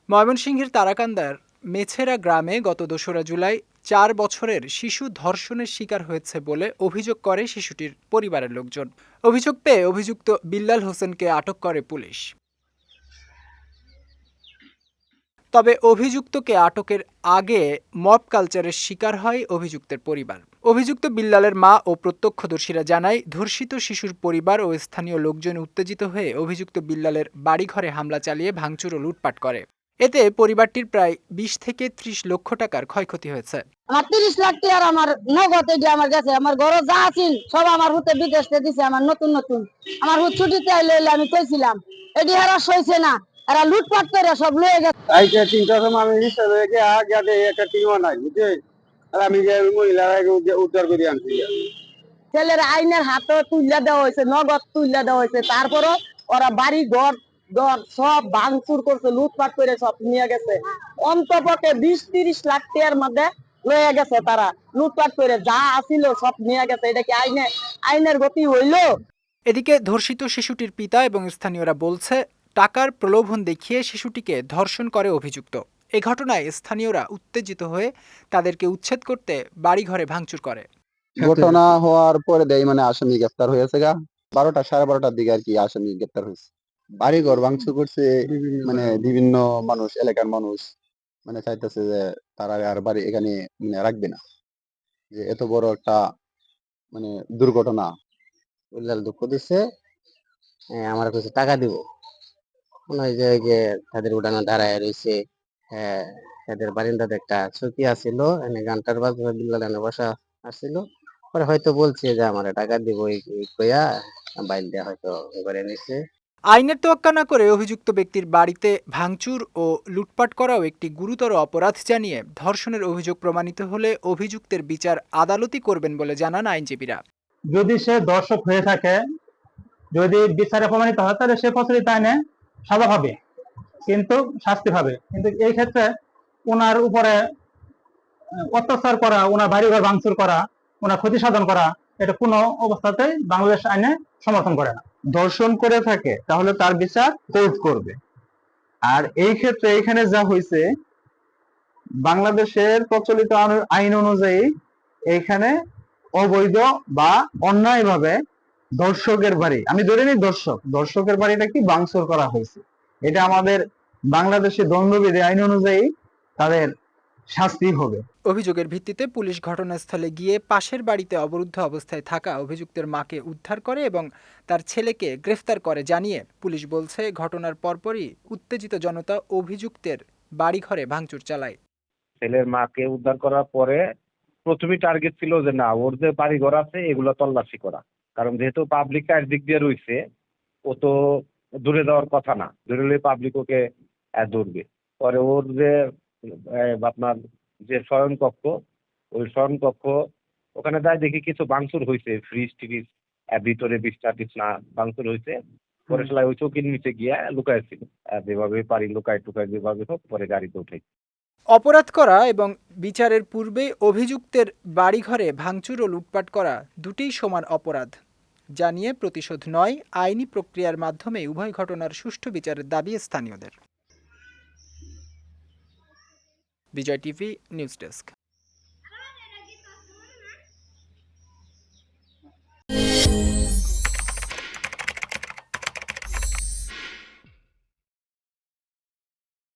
ময়মনসিংহের তারাকান্দার মেছেরা গ্রামে গত ২রা জুলাই ৪ বছরের শিশু ধর্ষণের শিকার হয়েছে বলে অভিযোগ করে শিশুটির পরিবারের লোকজন। অভিযোগ পেয়ে অভিযুক্ত বিল্লাল হোসেনকে আটক করে পুলিশ। তবে অভিযুক্তকে আটকের আগে মব কালচারের শিকার হয় অভিযুক্তের পরিবার। অভিযুক্ত বিল্লালের মা ও প্রত্যক্ষদর্শীরা জানায়, ধর্ষিত শিশুর পরিবার ও স্থানীয় লোকজন উত্তেজিত হয়ে অভিযুক্ত বিল্লালের বাড়িঘরে হামলা চালিয়ে ভাঙচুর ও লুটপাট করে। এতে পরিবারটির প্রায় ২০ থেকে ৩০ লক্ষ টাকার ক্ষয়ক্ষতি হয়েছে। আমার ৩০ লাখ টাকার আমার নগদ আমার কাছে, আমার ঘরে যা আছিল সব আমার হুতে বিদেশে দিছে। আমার নতুন আমার হুত ছুটিতে আইলে আমি কইছিলাম এটি হারা সইছে না, এরা লুটপাট করে সব লয়ে গেছে। আইতে চিন্তা করলাম আমি হিসাবে আগে একটা টিমও নাই বুঝছে, আর আমি যে মহিলারা উদ্ধার করে আনছি। ছেলের আইনের হাতে তুলে দেওয়া হয়েছে, নগদ তুলে দেওয়া হয়েছে। তারপরও ওরা বাড়ি ঘর সব ভাঙচুর করছে, লুটপাট করে সব নিয়ে গেছে। অন্তপক্ষে ২০-৩০ লাখ টাকার মধ্যে লয়ে গেছে। তারা লুটপাট করে যা আসিল সব নিয়ে গেছে। এটা কি আইনের গতি হইল? এদিকে ধর্ষিত শিশুটির পিতা এবং স্থানীয়রা বলছে, টাকার প্রলোভন দেখিয়ে শিশুটিকে ধর্ষণ করে অভিযুক্ত। এ ঘটনায় স্থানীয়রা উত্তেজিত হয়ে তাদেরকে উচ্ছেদ করতে বাড়িঘরে ভাঙচুর করে। ঘটনা হওয়ার পরে দেয় আসামি গ্রেফতার হয়েছে গা ১২টা ১২:৩০টার দিকে আর কি আসামি গ্রেফতার হয়েছে। বাড়ি ঘর ভাঙচুর করছে, বিভিন্ন মানুষ, এলাকার মানুষ চাইতেছে যে তারা আর বাড়ি এখানে রাখবে না, যে এত বড় একটা দুর্ঘটনা। দুঃখ দিচ্ছে, আমার কাছে টাকা দিব মনে হয় যে তাদের উঠানে দাঁড়ায় রয়েছে। হ্যাঁ, তাদের বারিন্দাতে একটা চৌকি আছিল, এনে গানটার বাজনা বিল্লাল বসা আসছিল। পরে হয়তো বলছে যে আমার টাকা দিব কইয়া বাইল দেয়া হয়তো এবারে নিচ্ছে। আইনের তোয়াক্কা না করে অভিযুক্ত ব্যক্তির বাড়িতে ভাঙচুর ও লুটপাট করাও একটি গুরুতর অপরাধ জানিয়ে ধর্ষণের অভিযোগ প্রমাণিত হলে অভিযুক্তের বিচার আদালতই করবেন বলে জানান আইনজীবীরা। যদি সে দর্শক হয়ে থাকে, যদি বিচারে প্রমাণিত হয়, তাহলে সে প্রচলিত আইনে সাজা পাবে, কিন্তু শাস্তি পাবে। কিন্তু এই ক্ষেত্রে ওনার উপরে অত্যাচার করা, ওনার বাড়িঘর ভাঙচুর করা, ওনার ক্ষতি সাধন করা, এটা কোনো অবস্থাতেই বাংলাদেশ আইনে সমর্থন করে না। ধর্ষণ করে থাকে তাহলে তার বিচার কোর্ট করবে। আর এই ক্ষেত্রে এখানে যা হয়েছে, বাংলাদেশের প্রচলিত আইন অনুযায়ী এখানে অবৈধ বা অন্যায়ভাবে দর্শকের বাড়ি, আমি ধরে নিই দর্শকের বাড়িটা কি ভাঙচুর করা হয়েছে। এটা আমাদের বাংলাদেশের দণ্ডবিধি আইন অনুযায়ী তাদের শাস্তি হবে। অভিযোগের ভিত্তিতে পুলিশ ঘটনাস্থলে গিয়ে পাশের বাড়িতে অবরুদ্ধ অবস্থায় থাকা অভিযুক্তের মাকে উদ্ধার করে এবং তার ছেলেকে গ্রেফতার করে জানিয়ে পুলিশ বলছে, ঘটনার পরপরই উত্তেজিত জনতা অভিযুক্তের বাড়িঘরে ভাঙচুর চালায়। ছেলের মাকে উদ্ধার করার পরে প্রথমেই টার্গেট ছিল যে না, ওর যে বাড়িঘর আছে এগুলো তল্লাশি করা, কারণ যেহেতু পাবলিক চারদিক দিয়ে রয়েছে, ও তো দূরে যাওয়ার কথা না, দূরে পাবলিক ওকে ধরবে। পরে ওর যে আপনার যে শয়নকক্ষ, ওই শয়নকক্ষ ওখানে যাই দেখি কিছু ভাঙচুর হয়েছে, ফ্রিজ টিরিজ ভিতরে বিছনা টিছনা ভাঙচুর হয়েছে। পরে সেলাই ওই চৌকির নিচে গিয়ে লুকাইছিল, যেভাবে পারি লুকায় টুকায় যেভাবে হোক, পরে গাড়িতে উঠে। অপরাধ করা এবং বিচারের পূর্বে অভিযুক্তের বাড়িঘরে ভাঙচুর ও লুটপাট করা দুটিই সমান অপরাধ জানিয়ে প্রতিশোধ নয়, আইনি প্রক্রিয়ার মাধ্যমে উভয় ঘটনার সুষ্ঠু বিচারের দাবি স্থানীয়দের। বিজয় টিভি নিউজ ডেস্ক।